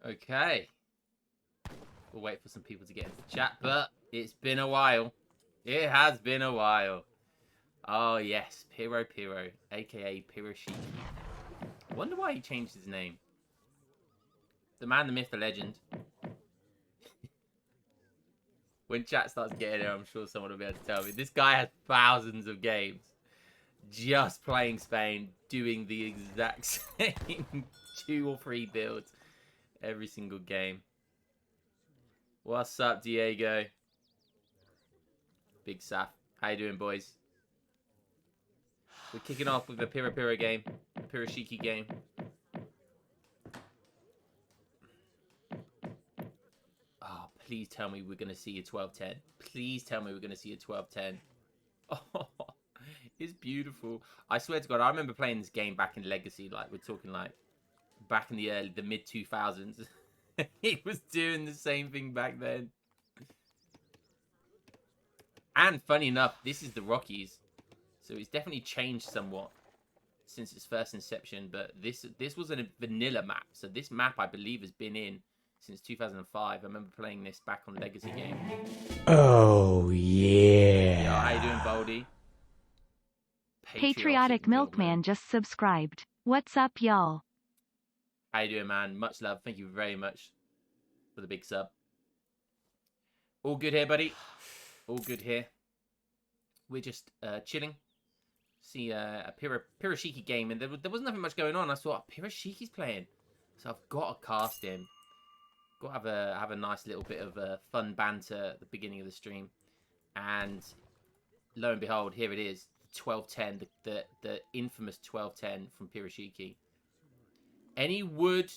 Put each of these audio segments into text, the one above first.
Okay. We'll wait for some people to get into the chat, but it's been a while. It has been a while. Oh, yes. Piro, a.k.a. Piroshiki. I wonder why he changed his name. The man, the myth, the legend. When chat starts getting there, I'm sure someone will be able to tell me. This guy has thousands of games. Just playing Spain, doing the exact same 2 or 3 builds every single game. What's up, Diego? Big Saf. How you doing, boys? We're kicking off with a Piro game. A Piroshiki game. Oh, please tell me we're going to see a 12-10. Please tell me we're going to see a 12-10. Oh, it's beautiful. I swear to God, I remember playing this game back in Legacy. Like, we're talking like back in the mid-2000s. He was doing the same thing back then. And funny enough, this is the Rockies. So it's definitely changed somewhat since its first inception. But this was a vanilla map. So this map, I believe, has been in since 2005. I remember playing this back on Legacy game. Oh, yeah. Yo, how you doing, Baldy? Patriotic Milkman just subscribed. What's up, y'all? How you doing, man? Much love. Thank you very much for the big sub. All good here, buddy. All good here. We're just chilling. See a Piroshiki game, and there wasn't nothing much going on. I thought, oh, Piroshiki's playing, so I've got to cast him. Got to have a nice little bit of fun banter at the beginning of the stream, and lo and behold, here it is, 12-10, the infamous 12-10 from Piroshiki. Any wood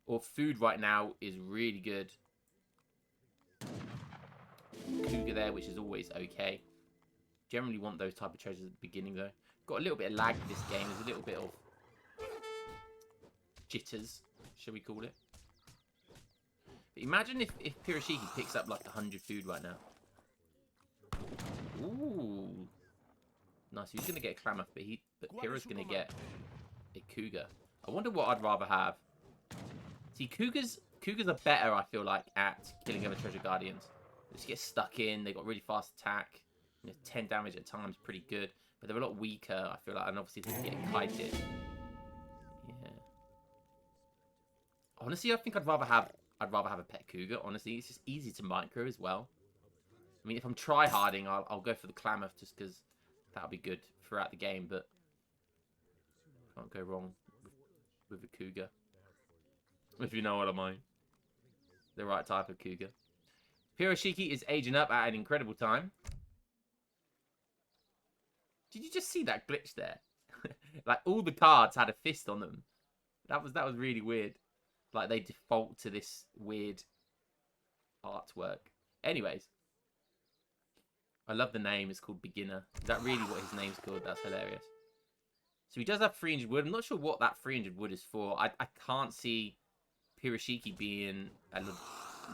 or food right now is really good. Cougar there, which is always okay. Generally want those type of treasures at the beginning, though. Got a little bit of lag in this game. There's a little bit of jitters, shall we call it. But imagine if Piroshiki picks up like 100 food right now. Ooh. Nice. He's going to get a Klamath, but Piro's going to get a Cougar. I wonder what I'd rather have. See, Cougars are better, I feel like, at killing other Treasure Guardians. They just get stuck in. They got really fast attack. 10 damage at times, pretty good. But they're a lot weaker, I feel like. And obviously, they get kited. Yeah. Honestly, I think I'd rather have a pet Cougar. Honestly, it's just easy to micro as well. I mean, if I'm try-harding, I'll go for the Klamath just because that'll be good throughout the game. But can't go wrong with a Cougar. If you know what I mean. The right type of Cougar. Piroshiki is aging up at an incredible time. Did you just see that glitch there? Like, all the cards had a fist on them. That was really weird. Like, they default to this weird artwork. Anyways. I love the name. It's called Beginner. Is that really what his name's called? That's hilarious. So he does have 300 wood. I'm not sure what that 300 wood is for. I can't see Piroshiki being a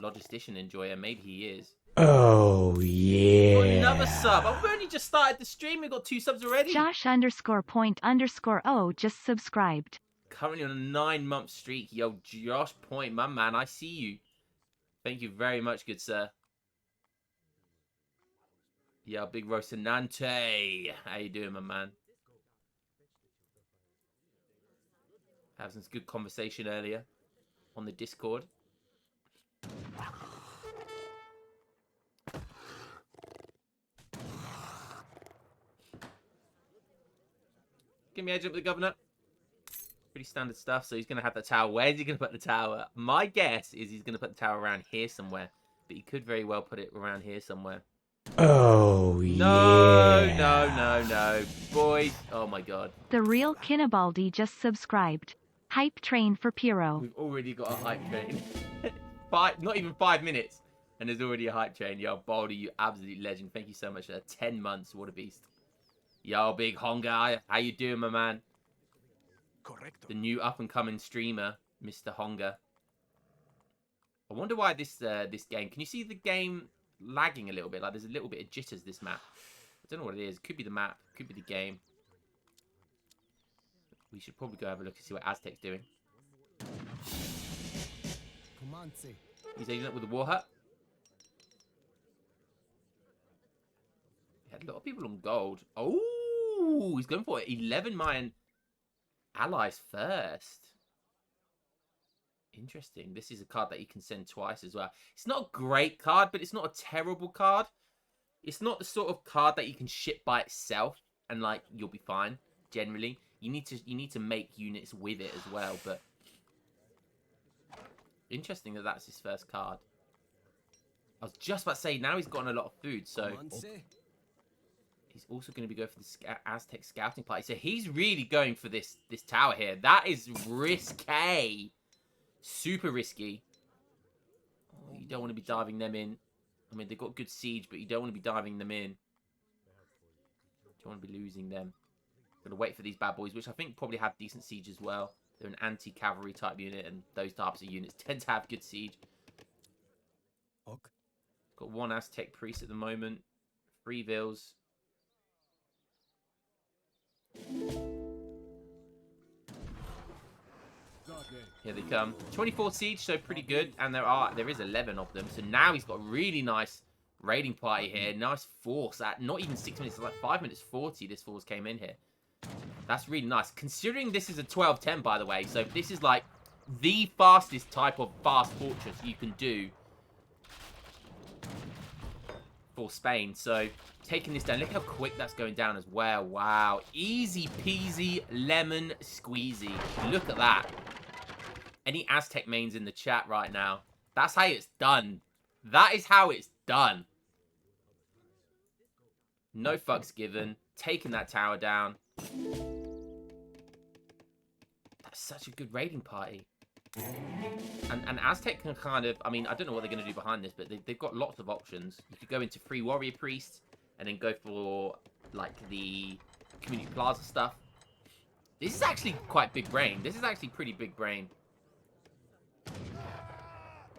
logistician enjoyer. Maybe he is. Oh, yeah. Got another sub. I've only just started the stream. We've got 2 subs already. Josh_point_o just subscribed. Currently on a 9-month streak. Yo, Josh Point, my man. I see you. Thank you very much, good sir. Yo, Big Rosinante. How you doing, my man? Have some good conversation earlier on the Discord. Give me a edge up with the governor. Pretty standard stuff. So he's going to have the tower. Where's he going to put the tower? My guess is he's going to put the tower around here somewhere. But he could very well put it around here somewhere. Oh, No. Boy. Oh, my God. The real Kinabaldi just subscribed. Hype train for Piro. We've already got a hype train. Not even 5 minutes. And there's already a hype train. Yo, Baldy, you absolute legend. Thank you so much for 10 months. What a beast. Yo, Big Honga. How you doing, my man? The new up-and-coming streamer, Mr. Honga. I wonder why this game... Can you see the game lagging a little bit? Like, there's a little bit of jitters, this map. I don't know what it is. Could be the map. Could be the game. We should probably go have a look and see what Aztec's doing. He's aiding up with the war hut. He had a lot of people on gold. Oh, he's going for it. 11 Mayan allies first. Interesting. This is a card that you can send twice as well. It's not a great card, but it's not a terrible card. It's not the sort of card that you can ship by itself and like you'll be fine. Generally, you need to make units with it as well. But interesting that that's his first card. I was just about to say now he's gotten a lot of food, so he's also going to be going for the Aztec scouting party. So he's really going for this tower here. That is risque. Super risky. Oh, you don't want to be diving them in. I mean, they've got good siege, but you don't want to be diving them in. You don't want to be losing them. Going to wait for these bad boys, which I think probably have decent siege as well. They're an anti-cavalry type unit, and those types of units tend to have good siege. Got one Aztec priest at the moment. 3 vills. Here they come. 24 siege, so pretty good. And there is 11 of them. So now he's got a really nice raiding party here. Nice force at not even 6 minutes. It's like 5 minutes 40 this force came in here. That's really nice. Considering this is a 12-10, by the way. So this is like the fastest type of fast fortress you can do for Spain. So taking this down. Look how quick that's going down as well. Wow. Easy peasy lemon squeezy. Look at that. Any Aztec mains in the chat right now? That's how it's done. That is how it's done. No fucks given. Taking that tower down. That's such a good raiding party. And Aztec can kind of... I mean, I don't know what they're going to do behind this, but they've got lots of options. You could go into free warrior priests and then go for, like, the community plaza stuff. This is actually quite big brain. This is actually pretty big brain.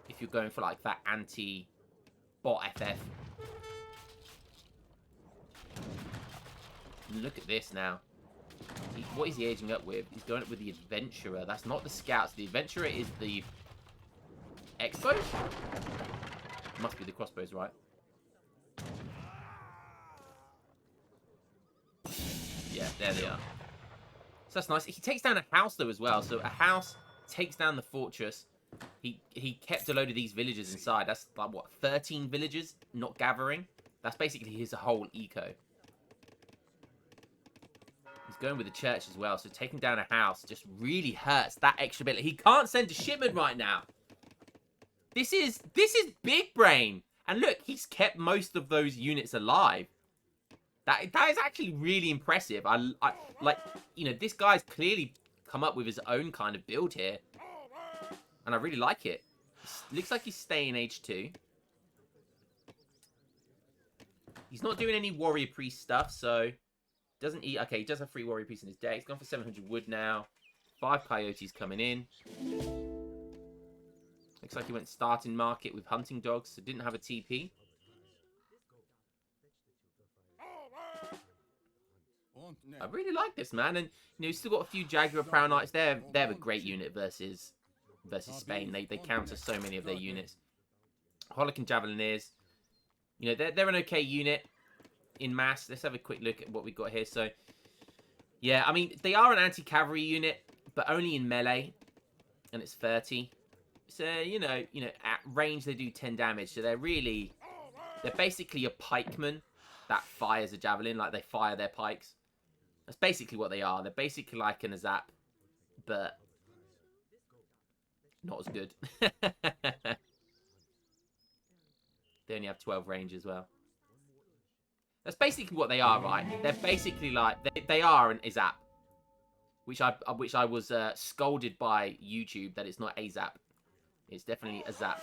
If you're going for like that anti-bot FF. Look at this now. What is he aging up with? He's going up with the adventurer. That's not the scouts. The adventurer is the Expos? Must be the crossbows, right? Yeah, there they are. So that's nice. He takes down a house though as well. So a house takes down the fortress. He kept a load of these villagers inside. That's like, what, 13 villagers not gathering? That's basically his whole eco. He's going with the church as well. So taking down a house just really hurts that extra bit. He can't send a shipment right now. This is big brain. And look, he's kept most of those units alive. That is actually really impressive. I like, you know, this guy's clearly come up with his own kind of build here. And I really like it. Looks like he's staying H2. He's not doing any warrior priest stuff, so doesn't eat. Okay, he does have 3 warrior priests in his deck. He's gone for 700 wood now. 5 coyotes coming in. Looks like he went starting market with hunting dogs, so didn't have a TP. I really like this, man. And you know, he's still got a few Jaguar Prow Knights. They're a great unit versus Spain. They counter so many of their units. Holocan Javelineers. You know, they're an okay unit in mass. Let's have a quick look at what we've got here. So, yeah, I mean, they are an anti-cavalry unit, but only in melee. And it's 30. So, you know, at range they do 10 damage. So they're basically a pikeman that fires a javelin. Like, they fire their pikes. That's basically what they are. They're basically like an Azap, but not as good. They only have 12 range as well. That's basically what they are, right? They're basically like they are an Azap, which I was scolded by YouTube that it's not Azap. It's definitely Azap.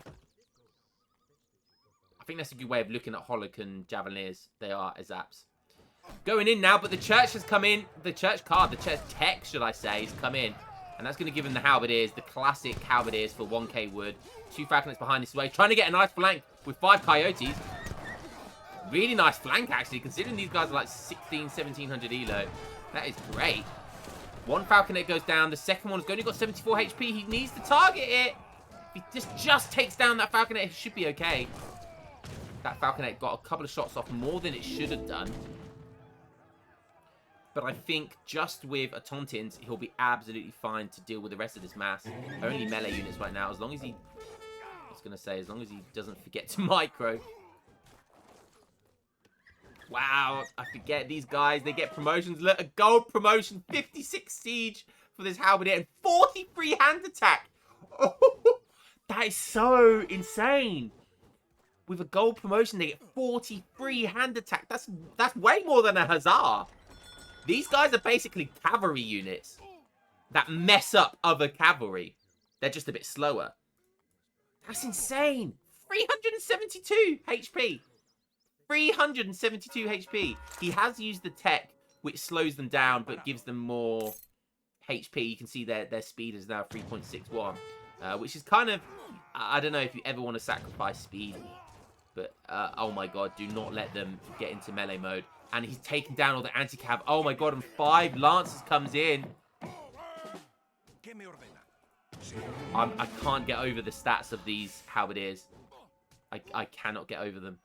I think that's a good way of looking at Holocan Javelineers. They are Azaps. Going in now, but the church has come in. The church card, the church tech, should I say, has come in. And that's going to give him the halberdiers, the classic halberdiers for 1k wood. 2 falconets behind this way. Trying to get a nice flank with 5 coyotes. Really nice flank, actually, considering these guys are like 1700 elo. That is great. 1 falconet goes down. The second one's only got 74 HP. He needs to target it. If he just takes down that falconet, it should be okay. That falconet got a couple of shots off more than it should have done. But I think just with a Tontins, he'll be absolutely fine to deal with the rest of this mass. Only melee units right now, as long as he... I was going to say, as long as he doesn't forget to micro. Wow, I forget these guys. They get promotions. Look, a gold promotion, 56 siege for this halberdier, and 43 hand attack. Oh, that is so insane. With a gold promotion, they get 43 hand attack. That's way more than a hussar. These guys are basically cavalry units that mess up other cavalry. They're just a bit slower. That's insane. 372 HP. 372 HP. He has used the tech, which slows them down, but gives them more HP. You can see their speed is now 3.61, which is kind of... I don't know if you ever want to sacrifice speed, but oh my god, do not let them get into melee mode. And he's taken down all the anti-cav. Oh my god, and 5 Lancers comes in. I can't get over the stats of these halberdiers. I cannot get over them.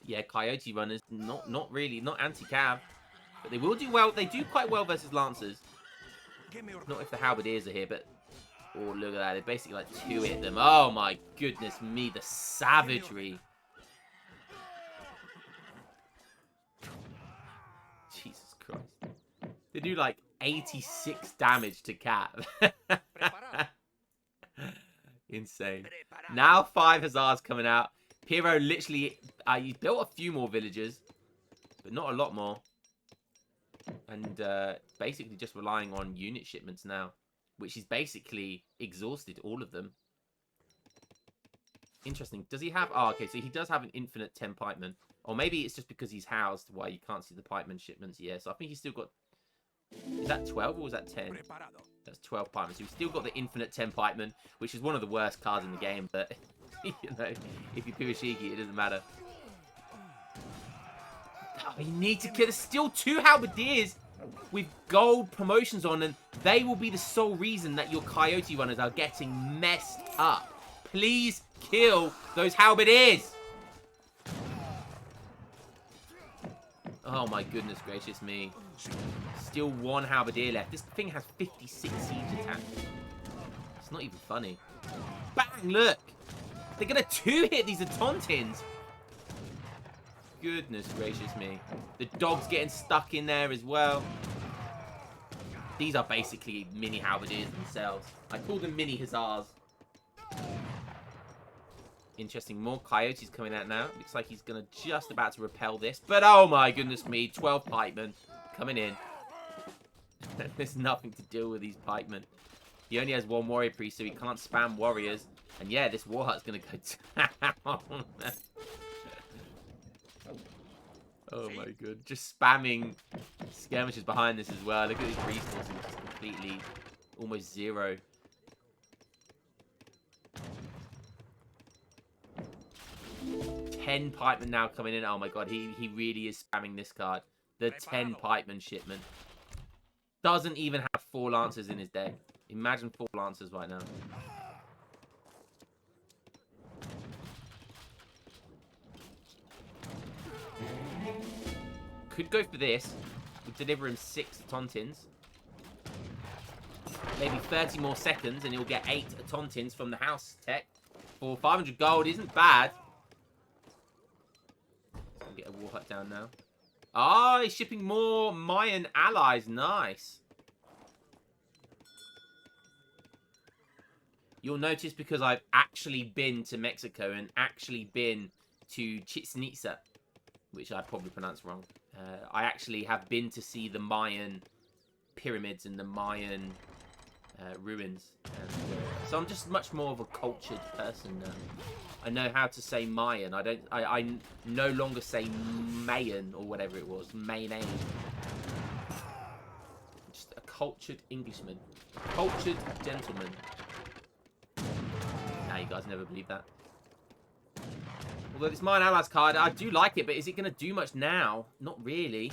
Yeah, Coyote Runners, not really, not anti-cav. But they will do well. They do quite well versus Lancers. Not if the halberdiers are here, but... Oh, look at that. They basically like 2-hit them. Oh my goodness me, the savagery. Jesus Christ. They do like 86 damage to Cav. Insane. Now 5 Hussars coming out. Piero literally, he built a few more villages, but not a lot more. And basically just relying on unit shipments now, which is basically exhausted all of them. Interesting. Does he have... Oh, okay, so he does have an infinite 10 pikemen. Or maybe it's just because he's housed why you can't see the pikeman shipments. Yeah, so I think he's still got... Is that 12 or was that 10? That's 12 pikemen. So he's still got the infinite 10 pikemen, which is one of the worst cards in the game, but... You know, if you're Piwashiki, it doesn't matter. Oh, you need to kill. There's still 2 halberdiers with gold promotions on, and they will be the sole reason that your Coyote Runners are getting messed up. Please kill those halberdiers. Oh my goodness gracious me. Still 1 halberdier left. This thing has 56 siege attack. It's not even funny. Bang, look. They're going to 2-hit these Tontins. Goodness gracious me. The dog's getting stuck in there as well. These are basically mini halberdiers themselves. I call them mini hussars. Interesting. More coyotes coming out now. Looks like he's going to just about to repel this. But oh my goodness me. 12 pikemen coming in. There's nothing to deal with these pikemen. He only has 1 warrior priest, so he can't spam warriors. And yeah, this war hut's going to go down. Oh my god. Just spamming skirmishes behind this as well. Look at these resources. Just completely almost 0. Ten pikemen now coming in. Oh my god, he really is spamming this card. The 10 pikemen shipment. Doesn't even have 4 lancers in his deck. Imagine 4 lancers right now. Could go for this. Would deliver him 6 Tontins. Maybe 30 more seconds and he'll get 8 Tontins from the house tech. For 500 gold isn't bad. Get a war hut down now. Ah, he's shipping more Mayan allies. Nice. You'll notice because I've actually been to Mexico and actually been to Chichen Itza, which I probably pronounced wrong. I actually have been to see the Mayan pyramids and the Mayan ruins. And, so I'm just much more of a cultured person now. I know how to say Mayan. I no longer say Mayan or whatever it was. Mayonnaise. Just a cultured Englishman. Cultured gentleman. Nah, you guys never believe that. Although this Mayan Allies card, I do like it, but is it going to do much now? Not really.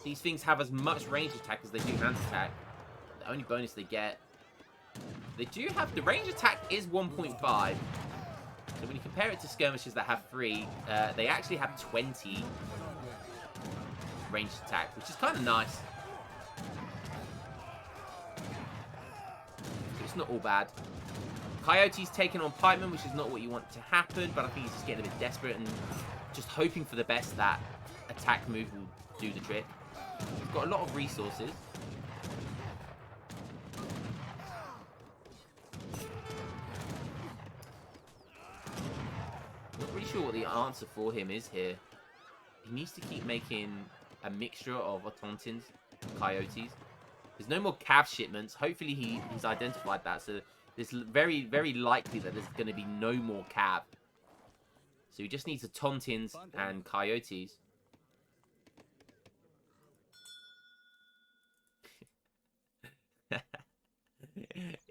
These things have as much range attack as they do hand attack. The only bonus they get. They do have... The range attack is 1.5. So when you compare it to skirmishers that have 3, they actually have 20 ranged attack, which is kind of nice. So it's not all bad. Coyote's taking on Pikeman, which is not what you want to happen, but I think he's just getting a bit desperate and just hoping for the best that attack move will do the trick. He's got a lot of resources. Not really sure what the answer for him is here. He needs to keep making a mixture of Autontins and Coyotes. There's no more cav shipments. Hopefully he's identified that, so it's very, very likely that there's going to be no more cav. So he just needs Autontins and Coyotes.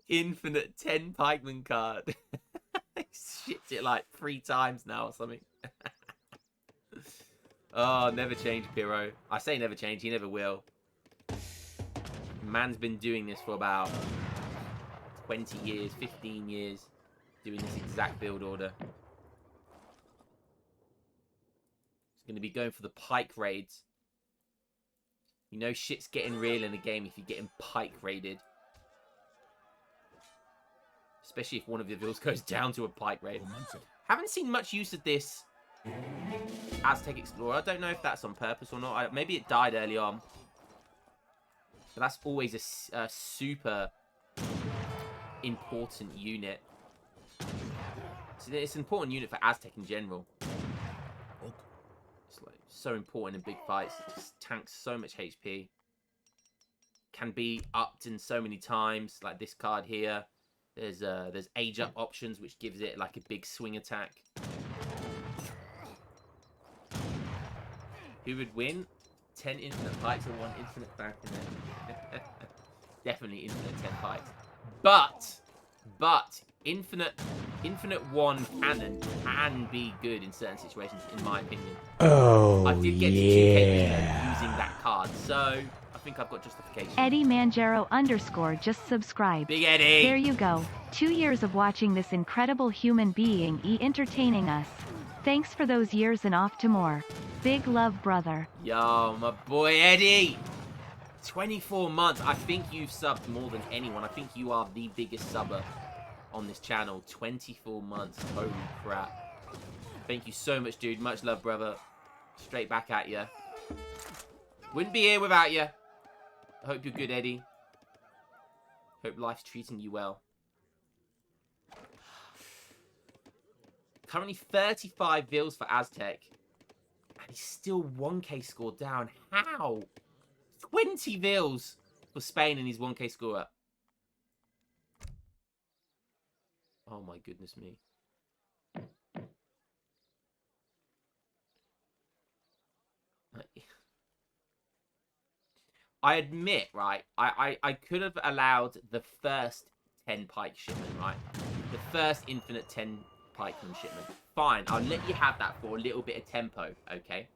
Infinite 10 pikeman card. He shipped it like 3 times now or something. Oh, never change, Pyro. I say never change, he never will. Man's been doing this for about 20 years, 15 years, doing this exact build order. He's going to be going for the pike raids. You know shit's getting real in a game if you're getting pike raided. Especially if one of your vills goes down to a pike raid. Haven't seen much use of this Aztec Explorer. I don't know if that's on purpose or not. Maybe it died early on. But that's always a super important unit. It's an important unit for Aztec in general. It's like so important in big fights. It just tanks so much HP. Can be upped in so many times, like this card here. There's age up options, which gives it like a big swing attack. Who would win? 10 infinite pikes or 1 infinite falconer? Definitely infinite 10 pikes. But infinite 1 cannon can be good in certain situations, in my opinion. Oh, I did get to 2K using that card, so I think I've got justification. Eddie Manjaro _ just subscribed. Big Eddie! There you go. 2 years of watching this incredible human being entertaining us. Thanks for those years and off to more. Big love, brother. Yo, my boy Eddie! 24 months. I think you've subbed more than anyone. I think you are the biggest subber on this channel. 24 months. Holy crap. Thank you so much, dude. Much love, brother. Straight back at you. Wouldn't be here without you. I hope you're good, Eddie. Hope life's treating you well. Currently 35 vills for Aztec. And he's still 1k score down. How? 20 vills for Spain and he's 1k score up. Oh my goodness me. I admit, right, I could have allowed the first 10 pike shipment, right? The first infinite 10 pikeman shipment. Fine, I'll let you have that for a little bit of tempo, okay?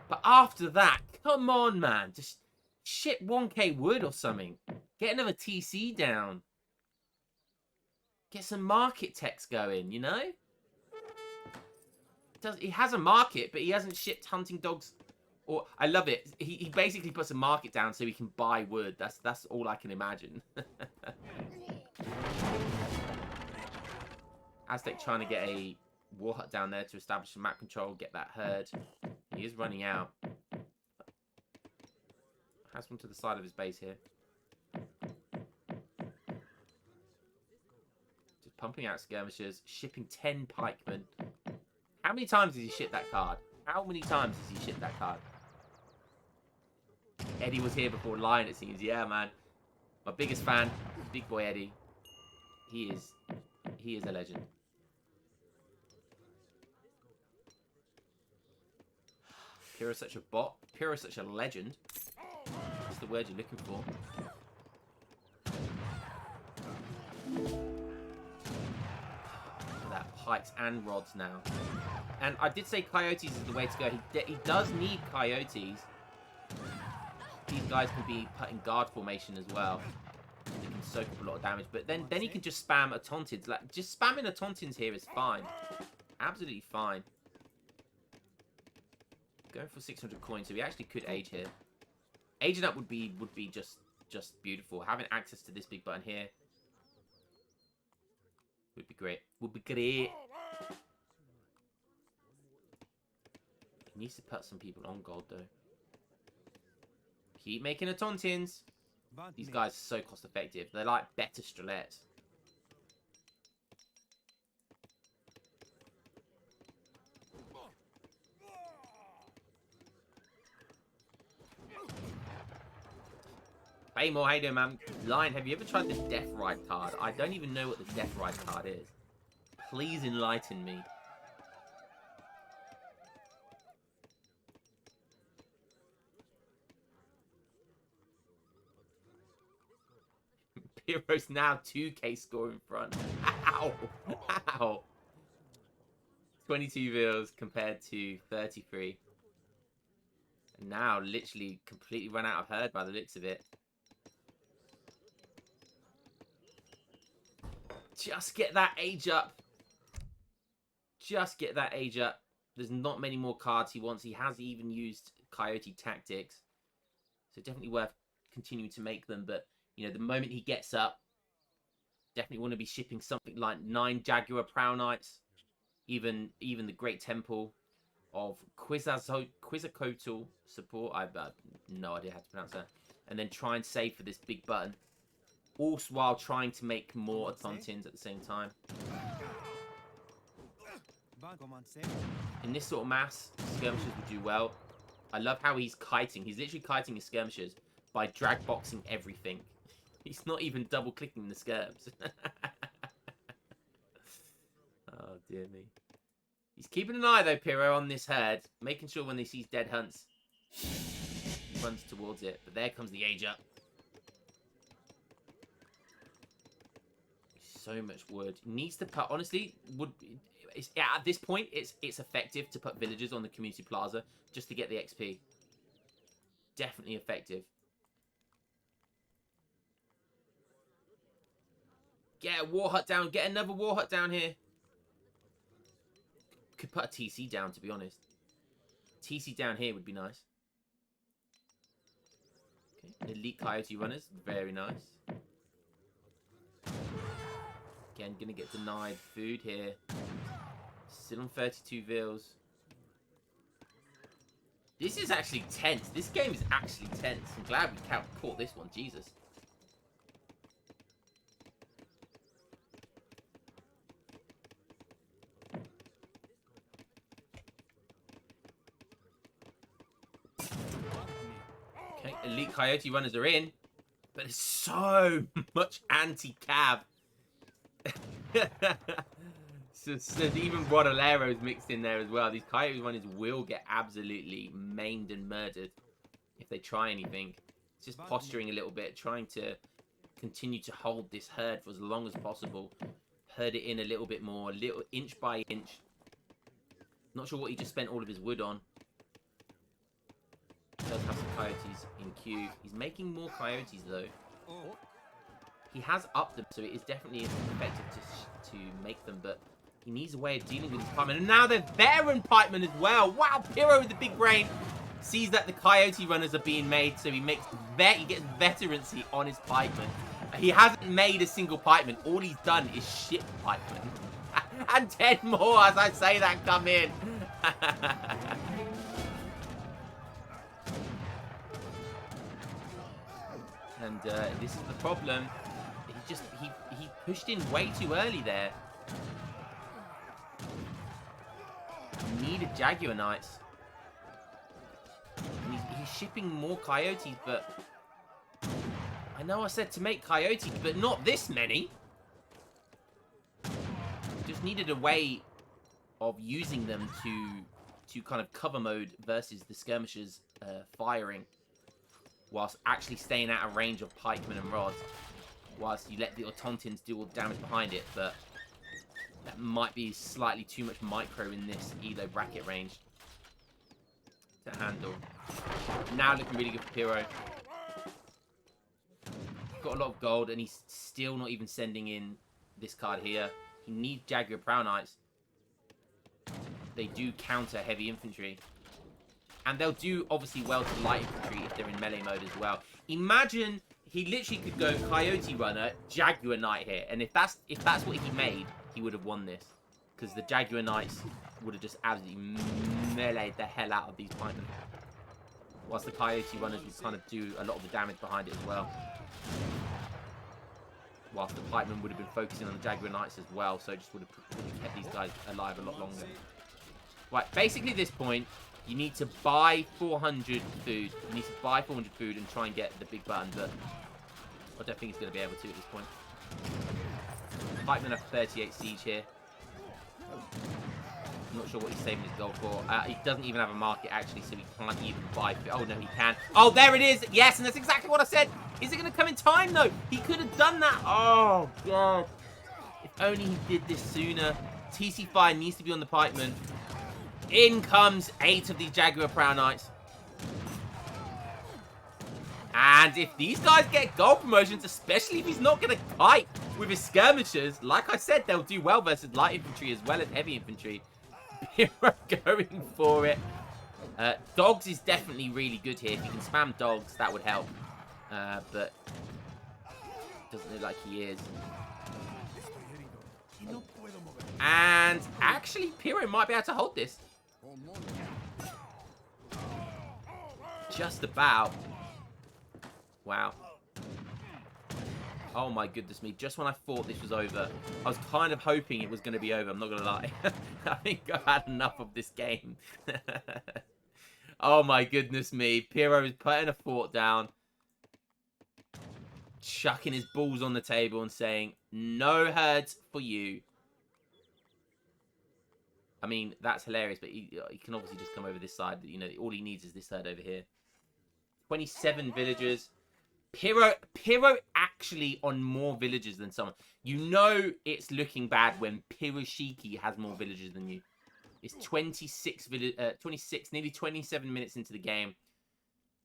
But after that, come on, man. Just ship 1k wood or something. Get another TC down. Get some market text going, you know? He has a market, but he hasn't shipped hunting dogs. Or I love it. He basically puts a market down so he can buy wood. That's all I can imagine. Aztec trying to get a war hut down there to establish some map control, get that herd. He is running out. Has one to the side of his base here. Just pumping out skirmishers, shipping 10 pikemen. How many times has he shipped that card? How many times has he shipped that card? Eddie was here before Lion, it seems. Yeah, man. My biggest fan, big boy Eddie. He is a legend. Pyro's such a bot. Pyro's such a legend. That's the word you're looking for. Look at that, pikes and rods now. And I did say coyotes is the way to go. He does need coyotes. these guys can be put in guard formation as well. They can soak up a lot of damage. But then he can just spam a Tauntins. Like, just spamming a Tauntins here is fine. Absolutely fine. Going for 600 coins, so we actually could age here. Aging up would be just beautiful. Having access to this big button here would be great. Would be great. He needs to put some people on gold though. Keep making a Tauntins. These guys are so cost effective. They're like better Strelets. Hey, more, how you doing, man? Lion, have you ever tried the Death Ride card? I don't even know what the Death Ride card is. Please enlighten me. Piro's now 2k score in front. Ow! Ow! 22 vils compared to 33. And now literally completely run out of herd by the looks of it. Just get that age up. Just get that age up. There's not many more cards he wants. He has even used Coyote Tactics. So definitely worth continuing to make them. But, you know, the moment he gets up, definitely want to be shipping something like 9 Jaguar Prow Knights. Even the Great Temple of Quetzalcoatl support. I've no idea how to pronounce that. And then try and save for this big button. Also while trying to make more Tauntins at the same time. In this sort of mass, skirmishers would do well. I love how he's kiting. He's literally kiting his skirmishers by drag boxing everything. He's not even double clicking the skirms. Oh dear me. He's keeping an eye though, Piro, on this herd, making sure when he sees dead hunts, he runs towards it. But there comes the age up. So much wood. Needs to put, honestly, wood. At this point, it's effective to put villagers on the community plaza just to get the XP. Definitely effective. Get a war hut down. Get another war hut down here. Could put a TC down, to be honest. TC down here would be nice. Okay. Elite Coyote Runners. Very nice. Again, gonna get denied food here. Still on 32 vils. This is actually tense. This game is actually tense. I'm glad we caught this one. Jesus. Okay, Elite Coyote Runners are in. But there's so much anti-cav. So even Rodoleros mixed in there as well. These Coyote Runners will get absolutely maimed and murdered if they try anything. It's just posturing a little bit, trying to continue to hold this herd for as long as possible. Herd it in a little bit more, little inch by inch. Not sure what he just spent all of his wood on. He does have some coyotes in queue. He's making more coyotes though. He has upped them, so it is definitely effective to make them, but he needs a way of dealing with his pikemen. And now they're veteran pikemen as well. Wow, Piro with the big brain sees that the Coyote Runners are being made, so he gets veterancy on his pikemen. He hasn't made a single pikeman. All he's done is ship pikemen. And 10 more as I say that come in. And this is the problem. He pushed in way too early there. He needed Jaguar Knights. And he's shipping more coyotes, but I know I said to make coyotes, but not this many. Just needed a way of using them to kind of cover mode versus the skirmishers firing, whilst actually staying out of range of pikemen and rods. Whilst you let the Tauntins do all the damage behind it, but that might be slightly too much micro in this Elo bracket range to handle. Now looking really good for Piro. got a lot of gold, and he's still not even sending in this card here. He needs Jaguar Prow Knights. They do counter heavy infantry. And they'll do, obviously, well to light infantry if they're in melee mode as well. Imagine he literally could go Coyote Runner, Jaguar Knight here. And if that's what he made, he would have won this. Because the Jaguar Knights would have just absolutely meleeed the hell out of these pikemen. Whilst the Coyote Runners would kind of do a lot of the damage behind it as well. Whilst the pikemen would have been focusing on the Jaguar Knights as well. So it just would have kept these guys alive a lot longer. Right, basically at this point, you need to buy 400 food. You need to buy 400 food and try and get the big button, but I don't think he's going to be able to at this point. Pikemen have 38 siege here. I'm not sure what he's saving his gold for. He doesn't even have a market, actually, so he can't even buy... Oh, no, he can. Oh, there it is! Yes, and that's exactly what I said! Is it going to come in time, though? He could have done that. Oh, God. If only he did this sooner. TC Fire needs to be on the pikemen. In comes 8 of these Jaguar Prow Knights. And if these guys get gold promotions, especially if he's not going to kite with his skirmishers, like I said, they'll do well versus light infantry as well as heavy infantry. Piro going for it. Dogs is definitely really good here. If you can spam dogs, that would help. But doesn't look like he is. And actually, Piro might be able to hold this. Just about. Wow. Oh my goodness me. Just when I thought this was over, I was kind of hoping it was going to be over. I'm not going to lie. I think I've had enough of this game. Oh my goodness me. Piro is putting a fort down. Chucking his balls on the table and saying, no herds for you. I mean, that's hilarious, but he can obviously just come over this side. You know, all he needs is this herd over here. 27 villagers. Piro actually on more villagers than someone. You know it's looking bad when Piroshiki has more villagers than you. It's 26, nearly 27 minutes into the game.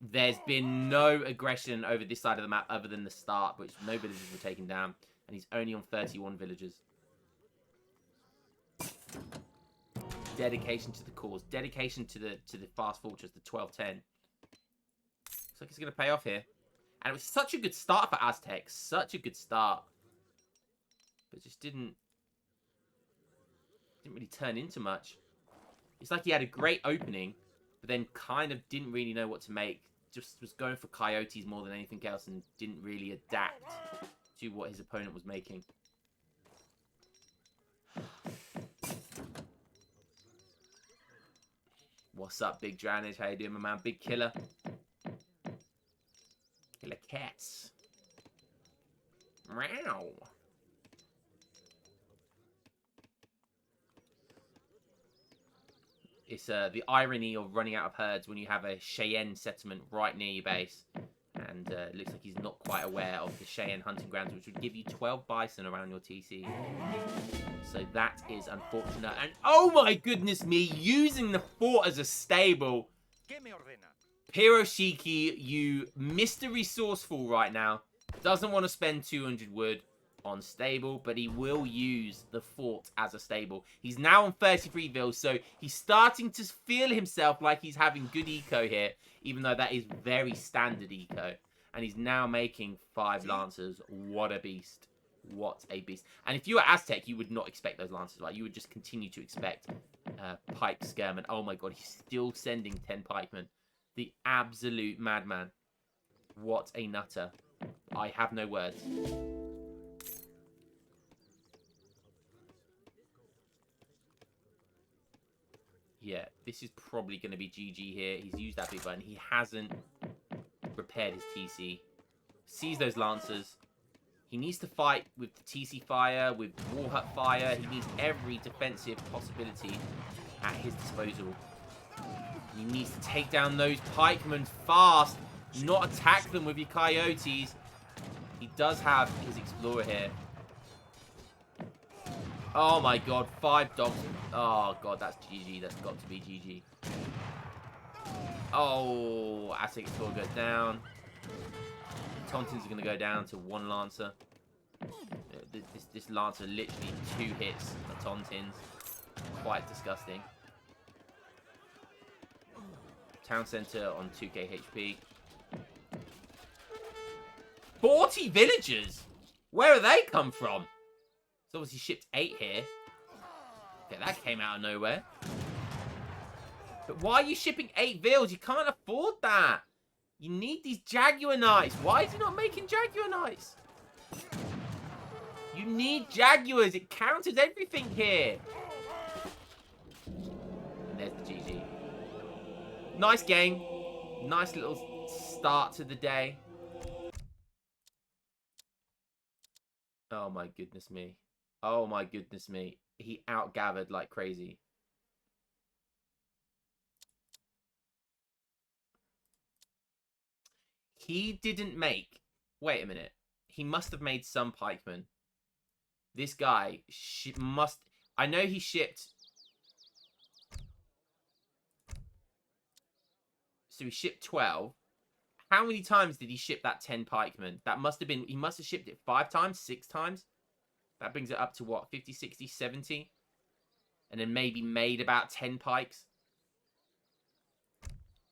There's been no aggression over this side of the map other than the start, which no villagers were taken down. And he's only on 31 villagers. Dedication to the cause. Dedication to the fast fortress, the 1210. Looks like it's going to pay off here. And it was such a good start for Aztecs. Such a good start. But it just didn't really turn into much. It's like he had a great opening, but then kind of didn't really know what to make. Just was going for coyotes more than anything else and didn't really adapt to what his opponent was making. What's up, Big Drainage? How you doing, my man? Big Killer. Killer Cats. Meow. It's the irony of running out of herds when you have a Cheyenne settlement right near your base. And it looks like he's not quite aware of the Cheyenne hunting grounds, which would give you 12 bison around your TC. So that is unfortunate. And oh my goodness me, using the fort as a stable. Piroshiki, you Mr. Resourceful right now. Doesn't want to spend 200 wood on stable, but he will use the fort as a stable. He's now on 33 vills, so he's starting to feel himself like he's having good eco here, even though that is very standard eco. And he's now making 5 lancers. What a beast. What a beast. And if you were Aztec, you would not expect those lancers. Like, you would just continue to expect pike skirmen. Oh my god, he's still sending 10 pikemen. The absolute madman. What a nutter. I have no words. Yeah, this is probably going to be GG here. He's used that big button. He hasn't repaired his TC. Sees those lancers. He needs to fight with the TC fire, with War Hut fire. He needs every defensive possibility at his disposal. He needs to take down those pikemen fast, not attack them with your coyotes. He does have his explorer here. Oh my god, 5 dogs. Oh god, that's GG. That's got to be GG. Oh, Aztec Explorer goes down. Tontins are going to go down to 1 Lancer. This Lancer literally 2 hits of Tontins. Quite disgusting. Town Centre on 2k HP. 40 villagers? Where have they come from? It's obviously shipped 8 here. Okay, that came out of nowhere. But why are you shipping 8 vills? You can't afford that. You need these Jaguar Knights. Why is he not making Jaguar Knights? You need Jaguars. It counters everything here. And there's the GG. Nice game. Nice little start to the day. Oh my goodness me. Oh my goodness me. He outgathered like crazy. He didn't make... Wait a minute. He must have made some pikemen. This guy must... I know he shipped... So he shipped 12. How many times did he ship that 10 pikemen? That must have been... He must have shipped it 5 times? 6 times? That brings it up to what? 50, 60, 70? And then maybe made about 10 pikes?